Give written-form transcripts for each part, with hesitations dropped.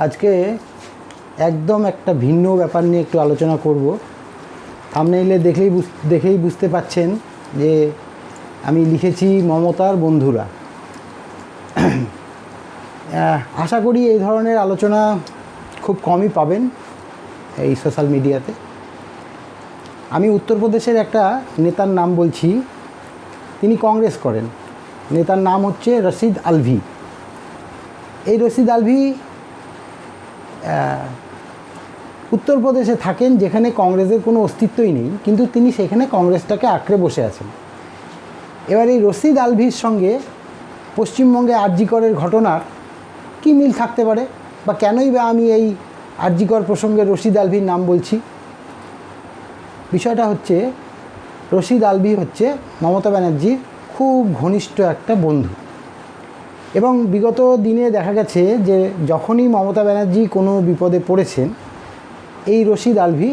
আজকে একদম একটা ভিন্ন ব্যাপার নিয়ে একটু আলোচনা করব। থাম্বনেইলে দেখেই বুঝতে পাচ্ছেন যে আমি লিখেছি মমতার বন্ধুরা। আশা করি এই ধরনের আলোচনা খুব কমই পাবেন এই সোশ্যাল মিডিয়াতে। আমি উত্তরপ্রদেশের একটা নেতার নাম বলছি, তিনি কংগ্রেস করেন। নেতার নাম হচ্ছে রশিদ আলভি। এই রশিদ আলভি উত্তরপ্রদেশে থাকেন, যেখানে কংগ্রেসের কোনো অস্তিত্বই নেই, কিন্তু তিনি সেখানে কংগ্রেসটাকে আঁকড়ে বসে আছেন। এবার এই রশিদ আলভির সঙ্গে পশ্চিমবঙ্গে আর.জি. করের ঘটনার কী মিল থাকতে পারে, বা কেনই বা আমি এই আর.জি. কর প্রসঙ্গে রশিদ আলভির নাম বলছি? বিষয়টা হচ্ছে, রশিদ আলভি হচ্ছে মমতা ব্যানার্জির খুব ঘনিষ্ঠ একটা বন্ধু, এবং বিগত দিনে দেখা গেছে যে যখনই মমতা ব্যানার্জি কোনো বিপদে পড়েছেন, এই রশিদ আলভি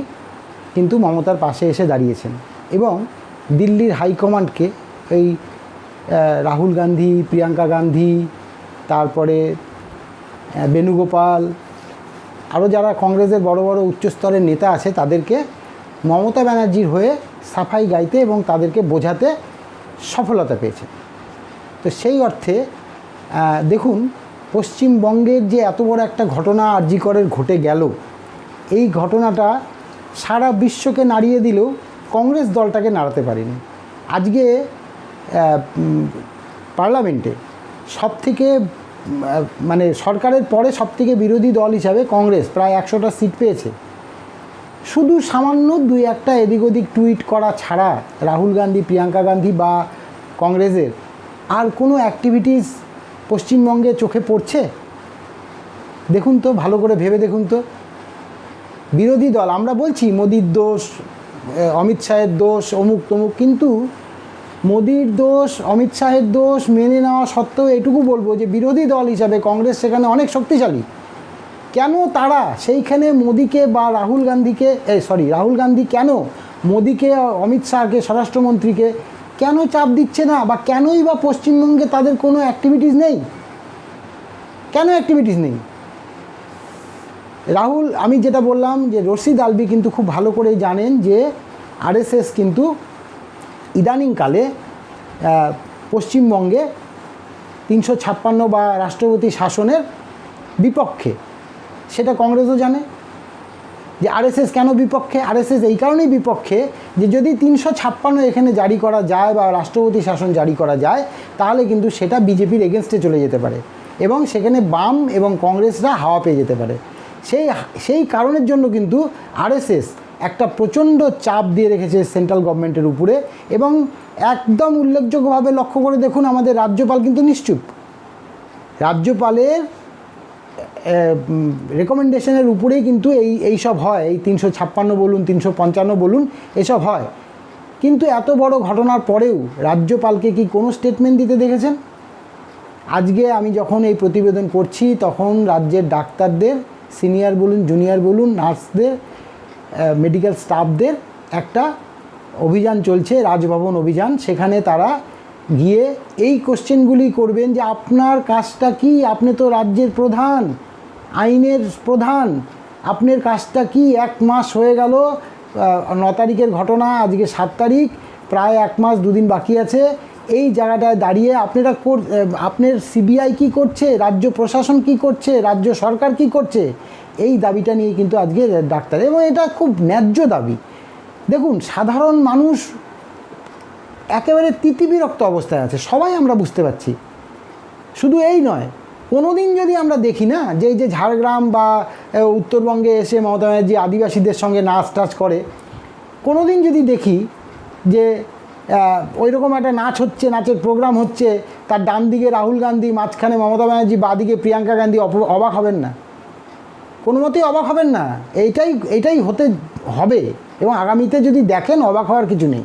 কিন্তু মমতার পাশে এসে দাঁড়িয়েছেন, এবং দিল্লির হাইকমান্ডকে এই রাহুল গান্ধী, প্রিয়াঙ্কা গান্ধী, তারপরে বেণুগোপাল, আরও যারা কংগ্রেসের বড় বড় উচ্চস্তরের নেতা আছে, তাদেরকে মমতা ব্যানার্জির হয়ে সাফাই গাইতে এবং তাদেরকে বোঝাতে সফলতা পেয়েছে। তো সেই অর্থে দেখুন, পশ্চিমবঙ্গের যে এত বড় একটা ঘটনা আর.জি. করের ঘটে গেল, এই ঘটনাটা সারা বিশ্বকে নাড়িয়ে দিলেও কংগ্রেস দলটাকে নাড়াতে পারেনি। আজকে পার্লামেন্টে সবথেকে মানে সরকারের পরে সবথেকে বিরোধী দল হিসাবে কংগ্রেস প্রায় 100টা সিট পেয়েছে। শুধু সামান্য দুই একটা এদিক ওদিক টুইট করা ছাড়া রাহুল গান্ধী, প্রিয়াঙ্কা গান্ধী বা কংগ্রেসের আর কোনো অ্যাক্টিভিটিস পশ্চিমবঙ্গে চোখে পড়ছে? দেখুন তো, ভালো করে ভেবে দেখুন তো। বিরোধী দল, আমরা বলছি মোদির দোষ, অমিত শাহের দোষ, অমুক তমুক, কিন্তু মোদির দোষ, অমিত শাহের দোষ মেনে নেওয়া সত্ত্বেও এটুকু বলবো যে বিরোধী দল হিসাবে কংগ্রেস সেখানে অনেক শক্তিশালী। কেন তারা সেইখানে মোদিকে বা রাহুল গান্ধী কেন মোদিকে, অমিত শাহকে, স্বরাষ্ট্রমন্ত্রীকে কেন চাপ দিচ্ছে না, বা কেনই বা পশ্চিমবঙ্গে তাদের কোনো অ্যাক্টিভিটিস নেই? কেন অ্যাক্টিভিটিস নেই? রাহুল, আমি যেটা বললাম যে রশিদ আলভি কিন্তু খুব ভালো করেই জানেন যে আরএসএস কিন্তু ইদানিংকালে পশ্চিমবঙ্গে 356 বা রাষ্ট্রপতি শাসনের বিপক্ষে। সেটা কংগ্রেসও জানে যে আরএসএস কেন বিপক্ষে। আরএসএস এই কারণেই বিপক্ষে যে যদি 356 এখানে জারি করা যায় বা রাষ্ট্রপতি শাসন জারি করা যায়, তাহলে কিন্তু সেটা বিজেপির এগেনস্টে চলে যেতে পারে, এবং সেখানে বাম এবং কংগ্রেসরা হাওয়া পেয়ে যেতে পারে। সেই কারণের জন্য কিন্তু আরএসএস একটা প্রচণ্ড চাপ দিয়ে রেখেছে সেন্ট্রাল গভর্নমেন্টের উপরে, এবং একদম উল্লেখযোগ্যভাবে লক্ষ্য করে দেখুন, আমাদের রাজ্যপাল কিন্তু নিশ্চুপ। রাজ্যপালের রেকমেন্ডেশনের উপরেই কিন্তু এই সব হয়, এই 356 বলুন, 355 বলুন, এসব হয়। কিন্তু এত বড় ঘটনার পরেও রাজ্যপালকে কি কোনো স্টেটমেন্ট দিতে দেখেছেন? আজকে আমি যখন এই প্রতিবেদন করছি, তখন রাজ্যের ডাক্তারদের, সিনিয়র বলুন, জুনিয়র বলুন, নার্সদের, মেডিকেল স্টাফদের একটা অভিযান চলছে, রাজভবন অভিযান। সেখানে তারা গিয়ে এই কোশ্চেনগুলি করবেন যে আপনার কাজটা কি? আপনি তো রাজ্যের প্রধান, আইনের প্রধান, আপনার কাজটা কি? 1 মাস হয়ে গেল, 9 তারিখের ঘটনা, আজকে 7 তারিখ, প্রায় 1 মাস 2 দিন বাকি আছে। এই জায়গাটায় দাঁড়িয়ে আপনার সিবিআই কি করছে, রাজ্য প্রশাসন কি করছে, রাজ্য সরকার কি করছে? এই দাবিটা নিয়ে কিন্তু আজকে ডাক্তার, এবং এটা খুব ন্যায্য দাবি। দেখুন, সাধারণ মানুষ একেবারে তিতিবিরক্ত অবস্থায় আছে, সবাই আমরা বুঝতে পারছি। শুধু এই নয়, কোনো দিন যদি আমরা দেখি না যে এই যে ঝাড়গ্রাম বা উত্তরবঙ্গে এসে মমতা ব্যানার্জি আদিবাসীদের সঙ্গে নাচ টাচ করে, কোনো দিন যদি দেখি যে ওই রকম একটা নাচ হচ্ছে, নাচের প্রোগ্রাম হচ্ছে, তার ডান দিকে রাহুল গান্ধী, মাঝখানে মমতা ব্যানার্জি, বাদিকে প্রিয়াঙ্কা গান্ধী, অবাক হবেন না? কোনো মতেই অবাক হবেন না। এইটাই হতে হবে, এবং আগামীতে যদি দেখেন অবাক হওয়ার কিছু নেই।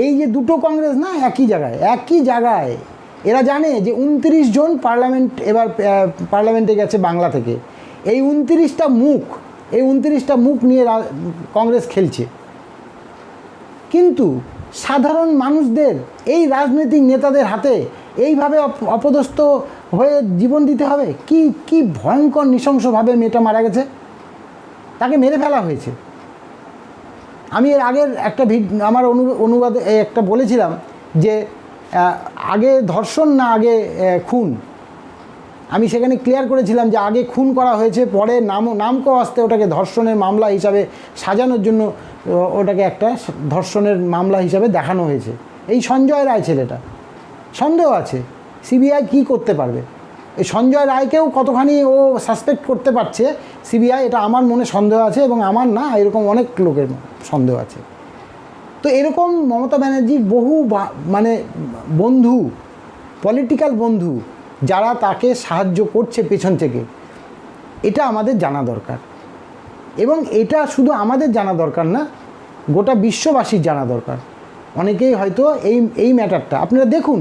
এই যে দুটো কংগ্রেস না একই জায়গায়, এরা জানে যে 29 জন পার্লামেন্টে গেছে বাংলা থেকে। এই 29টা মুখ নিয়ে কংগ্রেস খেলছে, কিন্তু সাধারণ মানুষদের এই রাজনৈতিক নেতাদের হাতে এইভাবে অপদস্থ হয়ে জীবন দিতে হবে? কি কি ভয়ঙ্কর নৃশংসভাবে মেয়েটা মারা গেছে, তাকে মেরে ফেলা হয়েছে। আমি এর আগের একটা আমার অনুবাদে একটা বলেছিলাম যে আগে ধর্ষণ না আগে খুন। আমি সেখানে ক্লিয়ার করেছিলাম যে আগে খুন করা হয়েছে, পরে নামকো আসতে ওটাকে ধর্ষণের মামলা হিসাবে সাজানোর জন্য ওটাকে একটা ধর্ষণের মামলা হিসাবে দেখানো হয়েছে। এই সঞ্জয় রায় ছেলেটা, সন্দেহ আছে সিবিআই কি করতে পারবে। এই সঞ্জয় রায়কেও কতখানি ও সাসপেক্ট করতে পারছে সিবিআই, এটা আমার মনে সন্দেহ আছে, এবং আমার না এরকম অনেক লোকের সন্দেহ আছে। তো এরকম মমতা ব্যানার্জির বহু মানে বন্ধু, পলিটিক্যাল বন্ধু যারা তাকে সাহায্য করছে পেছন থেকে, এটা আমাদের জানা দরকার। এবং এটা শুধু আমাদের জানা দরকার না, গোটা বিশ্ববাসীর জানা দরকার। অনেকেই হয়তো এই ম্যাটারটা আপনারা দেখুন,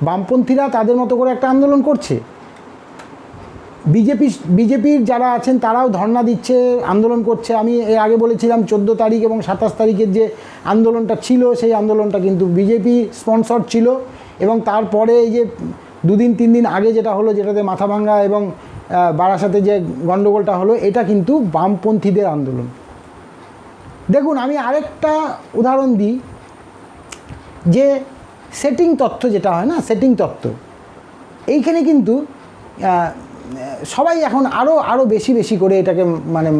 বামপন্থীরা তাদের মতো করে একটা আন্দোলন করছে, বিজেপির যারা আছেন তারাও ধর্ণা দিচ্ছে, আন্দোলন করছে। আমি এর আগে বলেছিলাম 14 তারিখ এবং 27 তারিখের যে আন্দোলনটা ছিল, সেই আন্দোলনটা কিন্তু বিজেপি স্পন্সর ছিল। এবং তারপরে এই যে 2-3 দিন আগে যেটা হলো, যেটাতে মাথাভাঙ্গা এবং বারাসাতে যে গণ্ডগোলটা হলো, এটা কিন্তু বামপন্থীদের আন্দোলন। দেখুন, আমি আরেকটা উদাহরণ দিই, যে সেটিং তত্ত্ব যেটা হয় না, সেটিং তত্ত্ব, এইখানে কিন্তু সবাই এখন আরও বেশি করে এটাকে মানে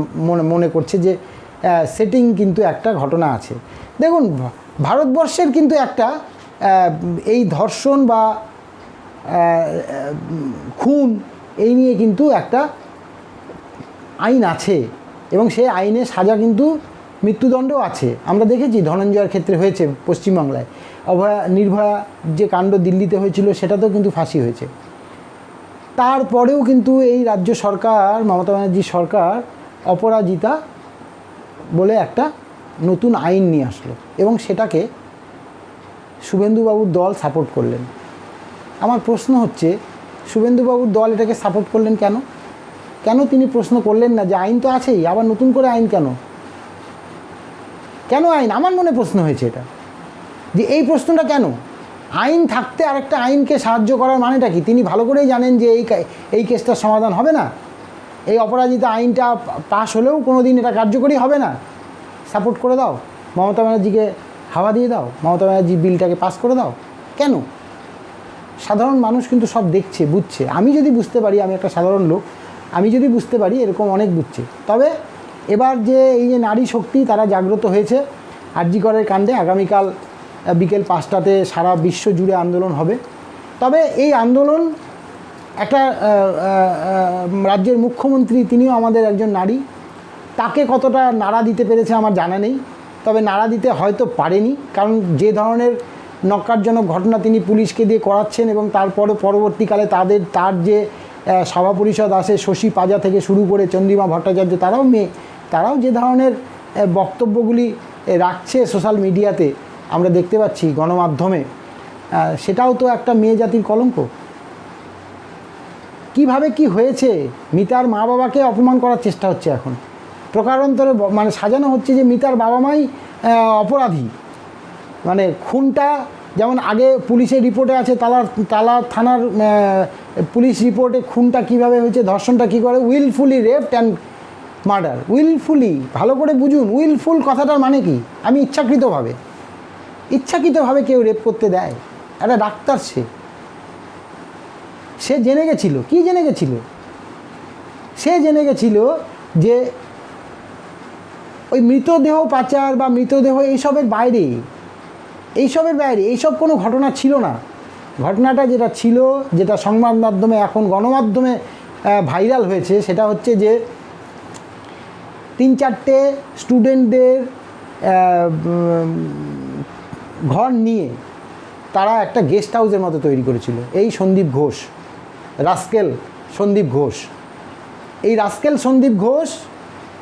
মনে করছে যে সেটিং কিন্তু একটা ঘটনা আছে। দেখুন, ভারতবর্ষের কিন্তু একটা এই ধর্ষণ বা খুন এই নিয়ে কিন্তু একটা আইন আছে, এবং সেই আইনে সাজা কিন্তু মৃত্যুদণ্ডও আছে। আমরা দেখেছি ধনঞ্জয়ের ক্ষেত্রে হয়েছে পশ্চিমবাংলায়, নির্ভয়া যে কাণ্ড দিল্লিতে হয়েছিল সেটাতেও কিন্তু ফাঁসি হয়েছে। তারপরেও কিন্তু এই রাজ্য সরকার, মমতা ব্যানার্জি সরকার, অপরাজিতা বলে একটা নতুন আইন নিয়ে আসলো, এবং সেটাকে শুভেন্দুবাবুর দল সাপোর্ট করলেন। আমার প্রশ্ন হচ্ছে, শুভেন্দুবাবুর দল এটাকে সাপোর্ট করলেন কেন? কেন তিনি প্রশ্ন করলেন না যে আইন তো আছেই, আবার নতুন করে আইন কেন? কেন আইন? আমার মনে প্রশ্ন হয়েছে এটা, যে এই প্রশ্নটা কেন? আইন থাকতে আরেকটা আইনকে সাহায্য করার মানেটা কি? তিনি ভালো করেই জানেন যে এই কেসটার সমাধান হবে না, এই অপরাজিতা আইনটা পাশ হলেও কোনো দিন এটা কার্যকরী হবে না। সাপোর্ট করে দাও, মমতা ব্যানার্জিকে হাওয়া দিয়ে দাও, মমতা ব্যানার্জি বিলটাকে পাস করে দাও। কেন? সাধারণ মানুষ কিন্তু সব দেখছে, বুঝছে। আমি যদি বুঝতে পারি, আমি একটা সাধারণ লোক, আমি যদি বুঝতে পারি, এরকম অনেক বুঝছে। তবে এবার যে এই যে নারী শক্তি, তারা জাগ্রত হয়েছে আর.জি. করের কাণ্ডে। আগামীকাল বিকেল 5টাতে সারা বিশ্ব জুড়ে আন্দোলন হবে। তবে এই আন্দোলন একটা রাজ্যের মুখ্যমন্ত্রী, তিনিও আমাদের একজন নারী, তাকে কতটা নাড়া দিতে পেরেছে আমার জানা নেই। তবে নাড়া দিতে হয়তো পারেনি, কারণ যে ধরনের নক্কারজনক ঘটনা তিনি পুলিশকে দিয়ে করাচ্ছেন, এবং তারপরে পরবর্তীকালে তার যে সভা পরিষদ আসে, শশী পাজা থেকে শুরু করে চন্দ্রিমা ভট্টাচার্য, তারাও যে ধরনের বক্তব্যগুলি রাখছে সোশ্যাল মিডিয়াতে, আমরা দেখতে পাচ্ছি গণমাধ্যমে, সেটাও তো একটা মেয়ে জাতির কলঙ্ক। কিভাবে কি হয়েছে? মিতার মা বাবাকে অপমান করার চেষ্টা হচ্ছে এখন, প্রকারান্তরে মানে সাজানো হচ্ছে যে মিতার বাবা মাই অপরাধী। মানে খুনটা যেমন আগে পুলিশের রিপোর্টে আছে, তালা থানার পুলিশ রিপোর্টে খুনটা কিভাবে হয়েছে, ধর্ষণটা কী করে, উইলফুলি রেপড অ্যান্ড মার্ডার। উইলফুলি, ভালো করে বুঝুন, উইলফুল কথাটার মানে কি? আমি ইচ্ছাকৃতভাবে কেউ রেপ করতে দেয়? একটা ডাক্তার, সে জেনে গেছিল। কি জেনে গেছিল? সে জেনে গেছিল যে ওই মৃতদেহ পাচার বা মৃতদেহ এইসবের বাইরে এইসব কোনো ঘটনা ছিল না। ঘটনাটা যেটা ছিল, যেটা সংবাদ মাধ্যমে, এখন গণমাধ্যমে ভাইরাল হয়েছে, সেটা হচ্ছে যে 3-4টে স্টুডেন্টদের ঘর নিয়ে তারা একটা গেস্ট হাউসের মতো তৈরি করেছিল। এই সন্দীপ ঘোষ, রাস্কেল সন্দীপ ঘোষ, এই রাস্কেল সন্দীপ ঘোষ,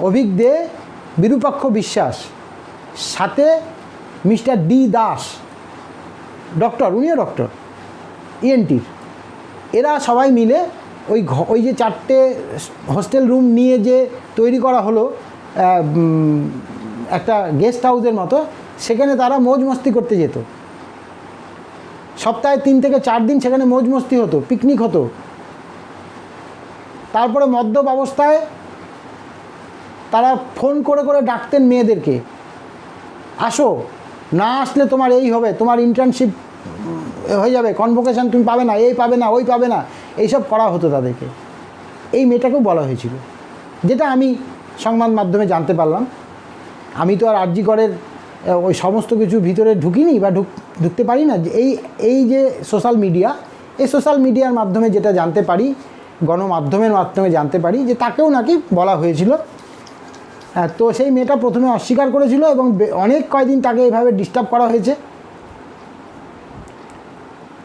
অভিক দে, বিরূপাক্ষ বিশ্বাস, সাথে মিস্টার ডি দাস, ডক্টর, উনিও ডক্টর, ইএনটির, এরা সবাই মিলে ওই যে 4টে হোস্টেল রুম নিয়ে যে তৈরি করা হলো একটা গেস্ট হাউসের মতো, সেখানে তারা মৌজ মস্তি করতে যেত। সপ্তাহে 3 থেকে 4 দিন সেখানে মৌজ মস্তি হতো, পিকনিক হতো, তারপরে মদ্যপ অবস্থায় তারা ফোন করে করে ডাকতেন মেয়েদেরকে, আসো, না আসলে তোমার এই হবে, তোমার ইন্টার্নশিপ হয়ে যাবে, কনভোকেশন তুমি পাবে না, এই পাবে না, ওই পাবে না, এইসব করা হতো তাদেরকে। এই মেয়েটাকেও বলা হয়েছিল, যেটা আমি সংবাদ মাধ্যমে জানতে পারলাম। আমি তো আর আরজি করের ওই সমস্ত কিছু ভিতরে ঢুকিনি বা ঢুকতে পারি না। যে এই যে সোশ্যাল মিডিয়া, এই সোশ্যাল মিডিয়ার মাধ্যমে যেটা জানতে পারি, গণমাধ্যমের মাধ্যমে জানতে পারি যে তাকেও নাকি বলা হয়েছিল। তো সেই মেয়েটা প্রথমে অস্বীকার করেছিল এবং অনেক কয়দিন তাকে এইভাবে ডিস্টার্ব করা হয়েছে।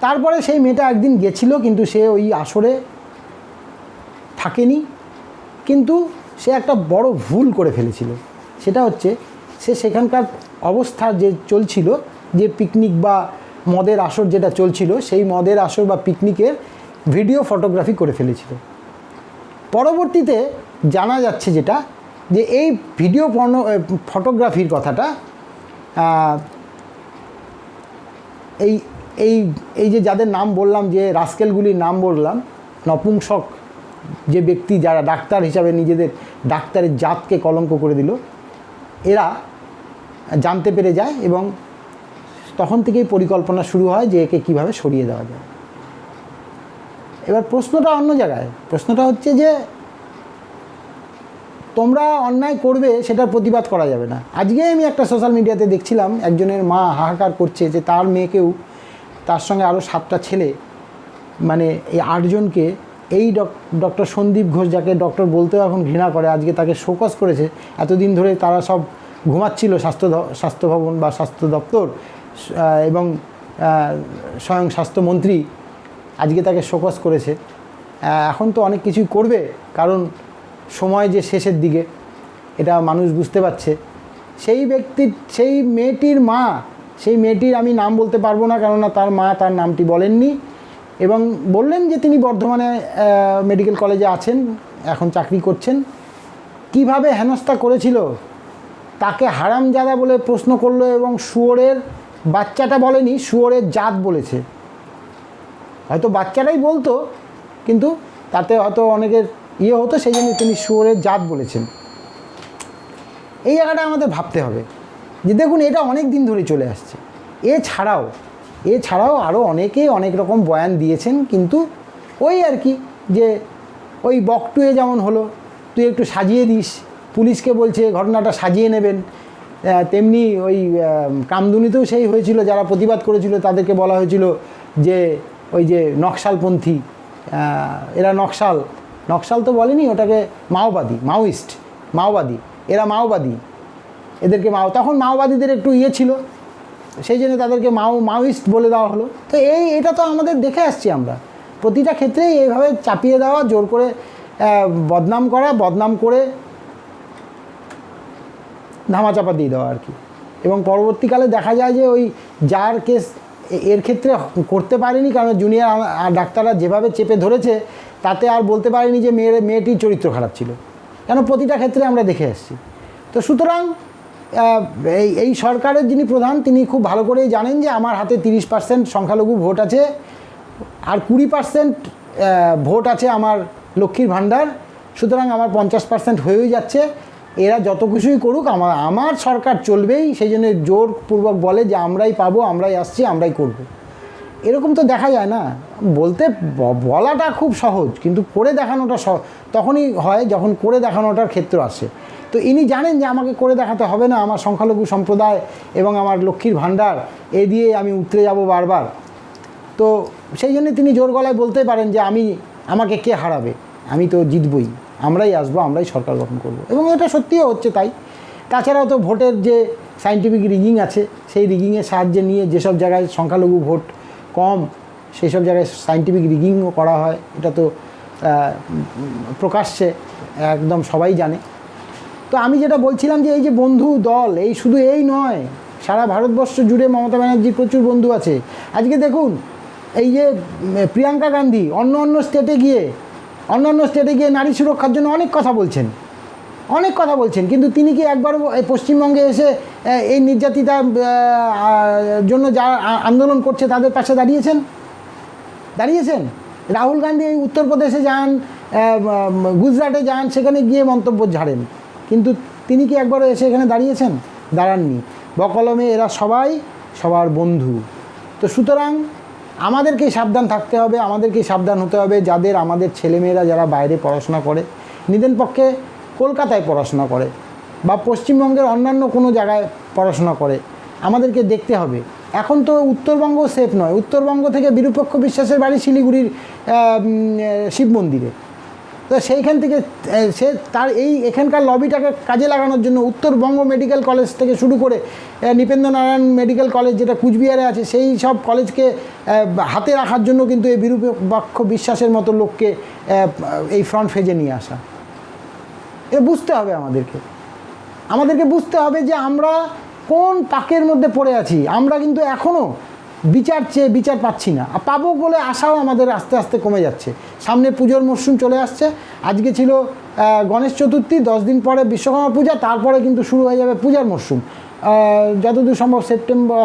তারপরে সেই মেয়েটা একদিন গেছিল, কিন্তু সে ওই আসরে থাকেনি। কিন্তু সে একটা বড় ভুল করে ফেলেছিল। সেটা হচ্ছে, সে সেখানকার অবস্থা যে চলছিল, যে পিকনিক বা মদের আসর যেটা চলছিল, সেই মদের আসর বা পিকনিকের ভিডিও ফটোগ্রাফি করে ফেলেছিল। পরবর্তীতে জানা যাচ্ছে যেটা, যে এই ভিডিও ফটোগ্রাফির কথাটা এই এই এই যে যাদের নাম বললাম, যে রাস্কেলগুলির নাম বললাম, নপুংসক যে ব্যক্তি যারা ডাক্তার হিসাবে নিজেদের ডাক্তারের জাতকে কলঙ্ক করে দিল, এরা জানতে পেরে যায় এবং তখন থেকেই পরিকল্পনা শুরু হয় যে একে কীভাবে সরিয়ে দেওয়া যায়। এবার প্রশ্নটা অন্য জায়গায়। প্রশ্নটা হচ্ছে যে তোমরা অন্যায় করবে, সেটার প্রতিবাদ করা যাবে না। আজকে আমি একটা সোশ্যাল মিডিয়াতে দেখছিলাম, একজনের মা হাহাকার করছে যে তার মেয়েকেও, তার সঙ্গে আরও 7টা ছেলে, মানে এই 8 জনকে এই ডক্টর সন্দীপ ঘোষ, যাকে ডক্টর বলতেও এখন ঘৃণা করে, আজকে তাকে শোকজ করেছে। এতদিন ধরে তারা সব ঘুমাচ্ছিল, স্বাস্থ্য ভবন বা স্বাস্থ্য দপ্তর এবং স্বয়ং স্বাস্থ্যমন্ত্রী আজকে তাকে শোকজ করেছে। এখন তো অনেক কিছুই করবে, কারণ সময় যে শেষের দিকে, এটা মানুষ বুঝতে পারছে। সেই ব্যক্তির, সেই মেয়েটির মা, সেই মেয়েটির আমি নাম বলতে পারবো না, কেননা তার মা তার নামটি বলেননি এবং বললেন যে তিনি বর্ধমানে মেডিকেল কলেজে আছেন, এখন চাকরি করছেন। কিভাবে হেনস্থা করেছিল, তাকে হারামজাদা বলে প্রশ্ন করলো এবং শুয়োরের বাচ্চাটা বলেনি, শুয়োরের জাত বলেছে। হয়তো বাচ্চাটাই বলতো, কিন্তু তাতে হয়তো অনেকের হতো, সেই জন্য তিনি শুয়োরের জাত বলেছেন। এই জায়গাটা আমাদের ভাবতে হবে যে দেখুন, এটা অনেক দিন ধরে চলে আসছে। এছাড়াও আরও অনেকেই অনেক রকম বয়ান দিয়েছেন, কিন্তু ওই আর কি, যে ওই বকটুয়ে যেমন হলো, তুই একটু সাজিয়ে দিস, পুলিশকে বলছে ঘটনাটা সাজিয়ে নেবেন। তেমনি ওই কামদুনিতেও সেই হয়েছিল, যারা প্রতিবাদ করেছিল তাদেরকে বলা হয়েছিল যে ওই যে নকশালপন্থী, এরা নকশাল তো বলেনি, ওটাকে মাওবাদী, এরা মাওবাদী, এদেরকে তখন মাওবাদীদের একটু ছিল, সেই জন্য তাদেরকে মাওয়িস্ট বলে দেওয়া হলো। তো এটা তো আমাদের দেখে আসছি আমরা, প্রতিটা ক্ষেত্রেই এইভাবে চাপিয়ে দেওয়া, জোর করে বদনাম করে ধামাচাপা দিয়ে দেওয়া আর কি। এবং পরবর্তীকালে দেখা যায় যে ওই যার কেস এর ক্ষেত্রে করতে পারেনি, কারণ জুনিয়র ডাক্তাররা যেভাবে চেপে ধরেছে, তাতে আর বলতে পারেনি যে মেয়েটির চরিত্র খারাপ ছিল, কেন প্রতিটা ক্ষেত্রে আমরা দেখে আসছি। তো সুতরাং এই সরকারের যিনি প্রধান, তিনি খুব ভালো করেই জানেন যে আমার হাতে 30% সংখ্যালঘু ভোট আছে, আর 20% ভোট আছে আমার লক্ষ্মীর ভাণ্ডার, সুতরাং আমার 50% হয়েই যাচ্ছে। এরা যত কিছুই করুক, আমার সরকার চলবেই, সেই জন্য জোরপূর্বক বলে যে আমরাই পাবো, আমরাই আসছি, আমরাই করব। এরকম তো দেখা যায় না। বলাটা খুব সহজ, কিন্তু করে দেখানোটা তখনই হয় যখন করে দেখানোটার ক্ষেত্র আসে। তো ইনি জানেন যে আমাকে করে দেখাতে হবে না, আমার সংখ্যালঘু সম্প্রদায় এবং আমার লক্ষ্মীর ভাণ্ডার দিয়ে আমি উতরে যাব বারবার। তো সেই জন্য তিনি জোর গলায় বলতে পারেন যে আমাকে কে হারাবে, আমি তো জিতবই, আমরাই আসবো, আমরাই সরকার গঠন করব। এবং এটা সত্যিও হচ্ছে তাই। তাছাড়াও তো ভোটের যে সায়েন্টিফিক রিগিং আছে, সেই রিগিংয়ের সাহায্যে নিয়ে যেসব জায়গায় সংখ্যালঘু ভোট কম, সেই সব জায়গায় সায়েন্টিফিক রিগিংও করা হয়, এটা তো প্রকাশ্যে একদম সবাই জানে। তো আমি যেটা বলছিলাম যে এই যে বন্ধু দল, এই শুধু এই নয়, সারা ভারতবর্ষ জুড়ে মমতা ব্যানার্জির প্রচুর বন্ধু আছে। আজকে দেখুন, এই যে প্রিয়াঙ্কা গান্ধী অন্য স্টেটে গিয়ে নারী সুরক্ষার জন্য অনেক কথা বলছেন, কিন্তু তিনি কি একবারও পশ্চিমবঙ্গে এসে এই নির্যাতিতার জন্য যারা আন্দোলন করছে তাদের পাশে দাঁড়িয়েছেন? রাহুল গান্ধী এই উত্তরপ্রদেশে যান, গুজরাটে যান, সেখানে গিয়ে মন্তব্য ঝাড়েন, কিন্তু তিনি কি একবারও এসে এখানে দাঁড়িয়েছেন? দাঁড়াননি। বকলমে এরা সবাই সবার বন্ধু। তো সুতরাং আমাদেরকেই সাবধান থাকতে হবে, আমাদেরকেই সাবধান হতে হবে, যাদের আমাদের ছেলেমেয়েরা যারা বাইরে পড়াশোনা করে, নিদেন পক্ষে কলকাতায় পড়াশোনা করে বা পশ্চিমবঙ্গের অন্যান্য কোনো জায়গায় পড়াশোনা করে, আমাদেরকে দেখতে হবে। এখন তো উত্তরবঙ্গ সেফ নয়। উত্তরবঙ্গ থেকে বিরূপাক্ষ বিশ্বাসের বাড়ি শিলিগুড়ির শিব মন্দিরে। তো সেইখান থেকে সে তার এখানকার লবিটাকে কাজে লাগানোর জন্য উত্তরবঙ্গ মেডিকেল কলেজ থেকে শুরু করে নৃপেন্দ্র নারায়ণ মেডিকেল কলেজ যেটা কুচবিহারে আছে, সেই সব কলেজকে হাতে রাখার জন্য কিন্তু এই বিরূপাক্ষ বিশ্বাসের মতো লোককে এই ফ্রন্ট ফেজে নিয়ে আসা। এটা বুঝতে হবে আমাদেরকে বুঝতে হবে যে আমরা কোন পাকের মধ্যে পড়ে আছি। আমরা কিন্তু এখনও বিচার পাচ্ছি না, পাবো বলে আশাও আমাদের আস্তে আস্তে কমে যাচ্ছে। সামনে পুজোর মরশুম চলে আসছে। আজকে ছিল গণেশ চতুর্থী, 10 দিন পরে বিশ্বকর্মা পূজা, তারপরে কিন্তু শুরু হয়ে যাবে পূজার মরশুম। যতদূর সম্ভব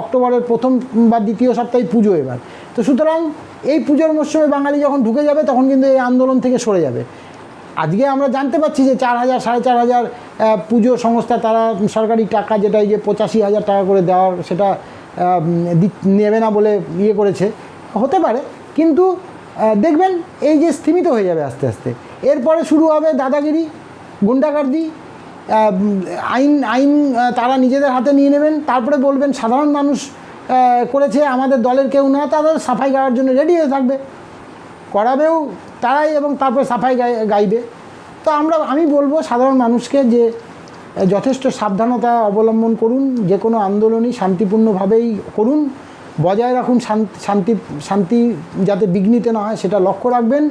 অক্টোবরের প্রথম বা দ্বিতীয় সপ্তাহে পুজো এবার। তো সুতরাং এই পুজোর মরশুমে বাঙালি যখন ঢুকে যাবে, তখন কিন্তু এই আন্দোলন থেকে সরে যাবে। আজকে আমরা জানতে পারছি যে 4,000 4,500 পুজো সংস্থা, তারা সরকারি টাকা যেটা এই যে 85,000 টাকা করে দেওয়ার, সেটা নেবে না বলে করেছে। হতে পারে, কিন্তু দেখবেন এই যে স্থিমিত হয়ে যাবে আস্তে আস্তে। এরপরে শুরু হবে দাদাগিরি, গুন্ডাগার্দি, আইন তারা নিজেদের হাতে নিয়ে নেবেন। তারপরে বলবেন সাধারণ মানুষ করেছে, আমাদের দলের কেউ না, তাদের সাফাই গাওয়ার জন্য রেডি হয়ে থাকবে, করাবেও তারাই, এবং তারপরে সাফাই গাইবে। তো আমি বলবো সাধারণ মানুষকে যে যথেষ্ট সাবধানতা অবলম্বন করুন, যে কোনো আন্দোলনই শান্তিপূর্ণভাবেই করুন, বজায় রাখুন শান্তি যাতে বিঘ্নিত না হয় সেটা লক্ষ্য রাখবেন।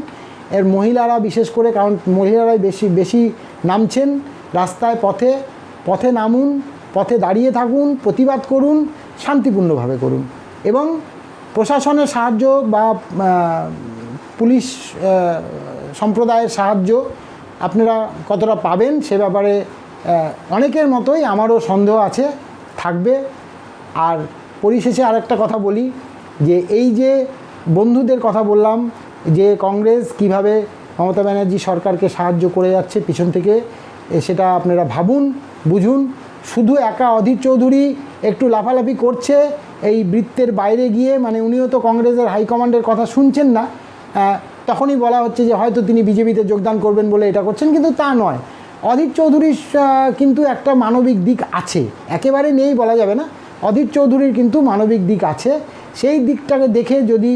এর মহিলারা বিশেষ করে, কারণ মহিলারাই বেশি নামছেন রাস্তায়, পথে নামুন, পথে দাঁড়িয়ে থাকুন, প্রতিবাদ করুন, শান্তিপূর্ণভাবে করুন। এবং প্রশাসনের সাহায্য বা পুলিশ সম্প্রদায়ের সাহায্য আপনারা কতটা পাবেন সে ব্যাপারে অনেকের মতোই আমারও সন্দেহ আছে, থাকবে। আর পরিশেষে আরেকটা কথা বলি, যে এই যে বন্ধুদের কথা বললাম, যে কংগ্রেস কিভাবে মমতা ব্যানার্জি সরকারকে সাহায্য করে যাচ্ছে পিছন থেকে, সেটা আপনারা ভাবুন, বুঝুন। শুধু একা অধীর চৌধুরী একটু লাফালাফি করছে এই বৃত্তের বাইরে গিয়ে, মানে উনিও তো কংগ্রেসের হাইকমান্ডের কথা শুনছেন না, তখনই বলা হচ্ছে যে হয়তো তিনি বিজেপিতে যোগদান করবেন বলে এটা করছেন, কিন্তু তা নয়। অধীর চৌধুরীর কিন্তু একটা মানবিক দিক আছে, একেবারে নেই বলা যাবে না। অধীর চৌধুরীর কিন্তু মানবিক দিক আছে। সেই দিকটাকে দেখে যদি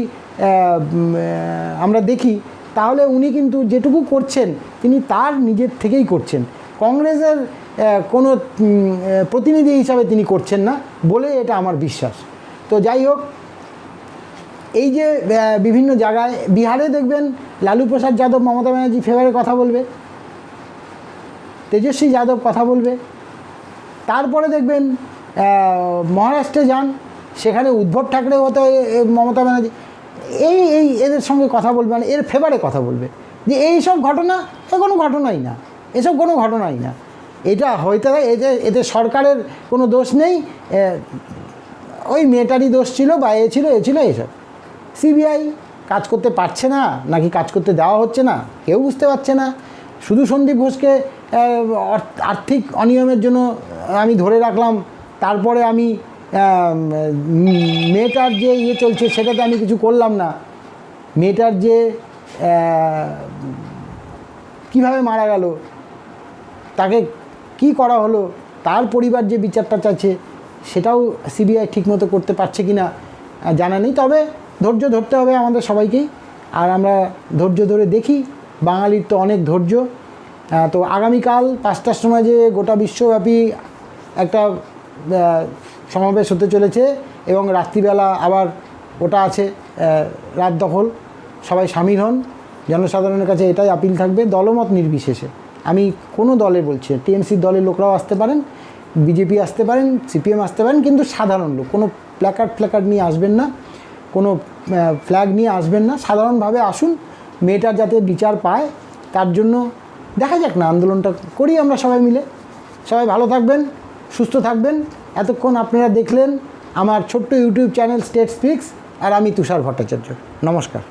আমরা দেখি, তাহলে উনি কিন্তু যেটুকু করছেন তিনি তার নিজের থেকেই করছেন, কংগ্রেসের কোনো প্রতিনিধি হিসাবে তিনি করছেন না বলে এটা আমার বিশ্বাস। তো যাই হোক, এই যে বিভিন্ন জায়গায়, বিহারে দেখবেন লালু প্রসাদ যাদব মমতা ব্যানার্জি ফেভারে কথা বলবে, তেজস্বী যাদব কথা বলবে। তারপরে দেখবেন মহারাষ্ট্রে যান, সেখানে উদ্ধব ঠাকরে হতে মমতা ব্যানার্জি এদের সঙ্গে কথা বলবে, মানে এর ফেভারে কথা বলবে, যে এইসব ঘটনা কোনো ঘটনাই না, এসব কোনো ঘটনাই না। এটা হইতে হয়, এতে সরকারের কোনো দোষ নেই, ওই মেয়েটারই দোষ ছিল বা এ ছিল এসব। সিবিআই কাজ করতে পারছে না, নাকি কাজ করতে দেওয়া হচ্ছে না, কেউ বুঝতে পারছে না। শুধু সন্দীপ ঘোষকে আর্থিক অনিয়মের জন্য আমি ধরে রাখলাম, তারপরে আমি মেয়েটার যে চলছে সেটাতে আমি কিছু করলাম না। মেয়েটার যে কিভাবে মারা গেল, তাকে কি করা হলো, তার পরিবার যে বিচারটা চাইছে, সেটাও সিবিআই ঠিকমতো করতে পারছে কি না জানা নেই। তবে ধৈর্য ধরতে হবে আমাদের সবাইকেই, আর আমরা ধৈর্য ধরে দেখি। বাঙালির তো অনেক ধৈর্য। তো আগামীকাল 5টার সময় যে গোটা বিশ্বব্যাপী একটা সমাবেশ হতে চলেছে, এবং রাত্রিবেলা আবার ওটা আছে রাত দখল, সবাই সামিল হন। জনসাধারণের কাছে এটাই আপিল থাকবে, দলমত নির্বিশেষে। আমি কোনো দলে বলছি, টিএমসির দলের লোকরাও আসতে পারেন, বিজেপি আসতে পারেন, সিপিএম আসতে পারেন, কিন্তু সাধারণ লোক, কোনো প্ল্যাকার্ড নিয়ে আসবেন না, কোনো ফ্ল্যাগ নিয়ে আসবেন না, সাধারণভাবে আসুন। মেয়েটার যাতে বিচার পায় তার জন্য দেখা যাক না, আন্দোলনটা করি আমরা সবাই মিলে। সবাই ভালো থাকবেন, সুস্থ থাকবেন। এতক্ষণ আপনারা দেখলেন আমার ছোট্ট ইউটিউব চ্যানেল স্টেট স্পিক্স, আর আমি তুষার ভট্টাচার্য। নমস্কার।